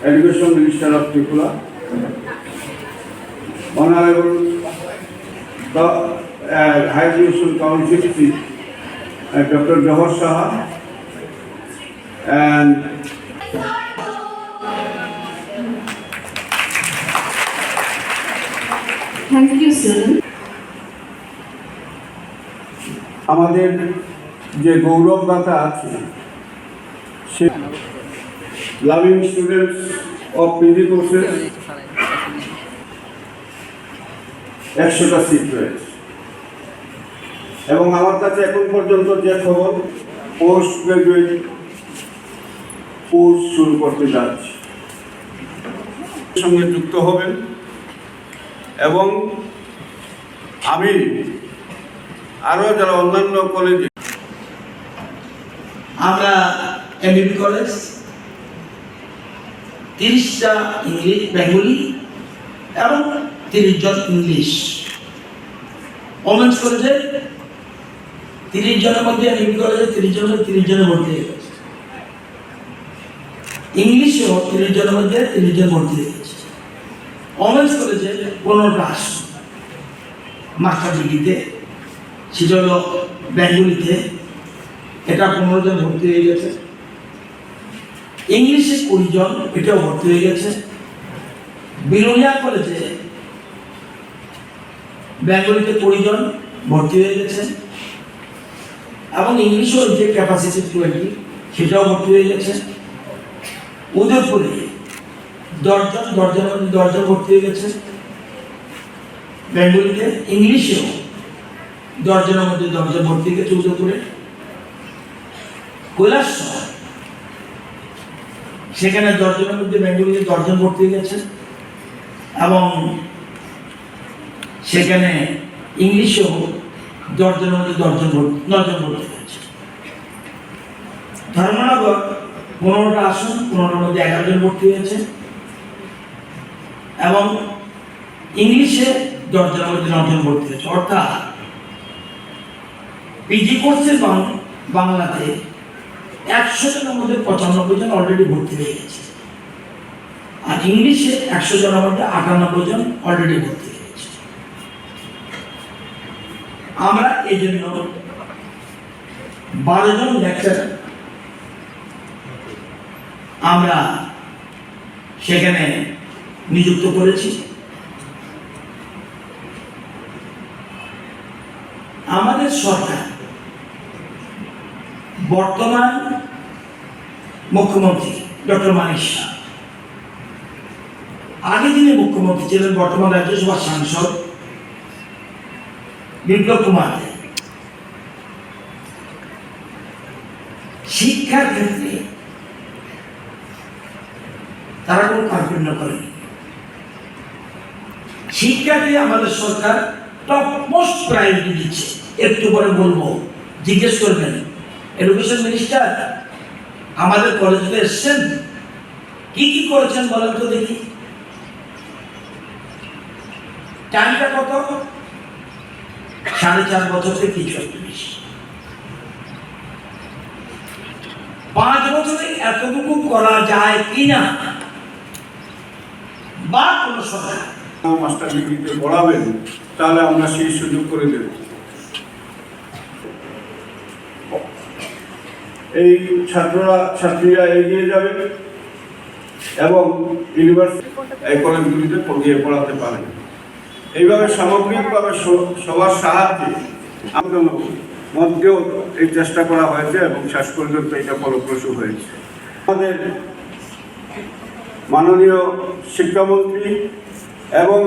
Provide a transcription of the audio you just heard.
Education Minister of Tripura, Honorable the High Education Council Chief, Dr. Johar Saha, and thank you, sir. আমাদের যে গৌরবগাথা আছে সে loving students of PG courses 100টা seat রয়েছে এবং আমার কাছে এখন পর্যন্ত যে খবর পোস্ট গ্রাজুয়েট কোর্স শুরু করতে যাচ্ছে সঙ্গে যুক্ত হবেন এবং আমি আরও যারা অন্যান্য কলেজে আমরা এমবিবি কলেজ 30টা ইংলিশ বেঙ্গলি এবং 30 জন ইংলিশ ওমেন্স কলেজে 30 জনের মধ্যে এমবিবি কলেজে 30 জনের ভর্তি হয়ে গেছে ইংলিশেও 30 জনের মধ্যে 30 জন ভর্তি হয়ে গেছে ওমেন্স কলেজে 15টা আসন মাস্টার ডিগ্রিতে সেটা হলো বেঙ্গলিতে এটা 15 জন ভর্তি হয়ে গেছে ইংলিশে 20 জন এটাও ভর্তি হয়ে গেছে বিলোনিয়া কলেজে বেঙ্গলিতে 20 জন ভর্তি হয়ে গেছে এবং ইংলিশও যে ক্যাপাসিটি 20 সেটাও ভর্তি হয়ে গেছে উদয়পুরে 10 জনের মধ্যে 10 জন ভর্তি হয়ে গেছে বেঙ্গলিতে ইংলিশেও 10 জনের মধ্যে 10 জন ভর্তি হয়ে গেছে উদয়পুরে কৈলাসহর সেখানে 10 জনের মধ্যে বেঙ্গলিতে 10 জন ভর্তি হয়ে গেছে এবং সেখানে ইংলিশেও 10 জনের মধ্যে 9 জন ভর্তি হয়েছে ধর্মনগর 15টা আসন 15টার মধ্যে 11 জন ভর্তি হয়েছে এবং ইংলিশে 10 জনের মধ্যে 9 জন ভর্তি হয়েছে অর্থাৎ পিজি কোর্সে বাংলাতে 100 জনের মধ্যে 95 জন অলরেডি ভর্তি হয়ে গেছে আর ইংলিশে 100 জনের মধ্যে 98 জন অলরেডি ভর্তি হয়ে গেছে আমরা এই জন্য 12 জন লেকচারার আমরা সেখানে নিযুক্ত করেছি আমাদের সরকার বর্তমান মুখ্যমন্ত্রী ডক্টর মানিক শাহ আগে যিনি মুখ্যমন্ত্রী ছিলেন বর্তমান রাজ্যসভার সাংসদ বিপ্লব কুমার শিক্ষার ক্ষেত্রে তারা কোনো কার্পণ্য করেনি শিক্ষাকে আমাদের সরকার টপ মোস্ট প্রায়োরিটি দিচ্ছে একটু পরে বলবো জিজ্ঞেস করবেন এডুকেশন মিনিস্টার আমাদের কলেজে এসছেন কি কি করেছেন বলেন তো দেখি টাইমটা কত 4.5 বছর থেকে কিছু একটা বেশি 5 বছরে এতটুকু করা যায় কিনা বা কোনো সরকার মাস্টার ডিগ্রিতে পড়াবেন তাহলে আমরা সেই সুযোগ করে দেব এই ছাত্রীরা এগিয়ে যাবে এবং ইউনিভার্সিটি এই কলেজগুলিতে পড়াতে পারেন এইভাবে সামগ্রিকভাবে সবার সাহায্যে আমাদের মধ্যেও এই চেষ্টা করা হয়েছে এবং শেষ পর্যন্ত এটা ফলপ্রসূ হয়েছে আমাদের মাননীয় শিক্ষামন্ত্রী এবং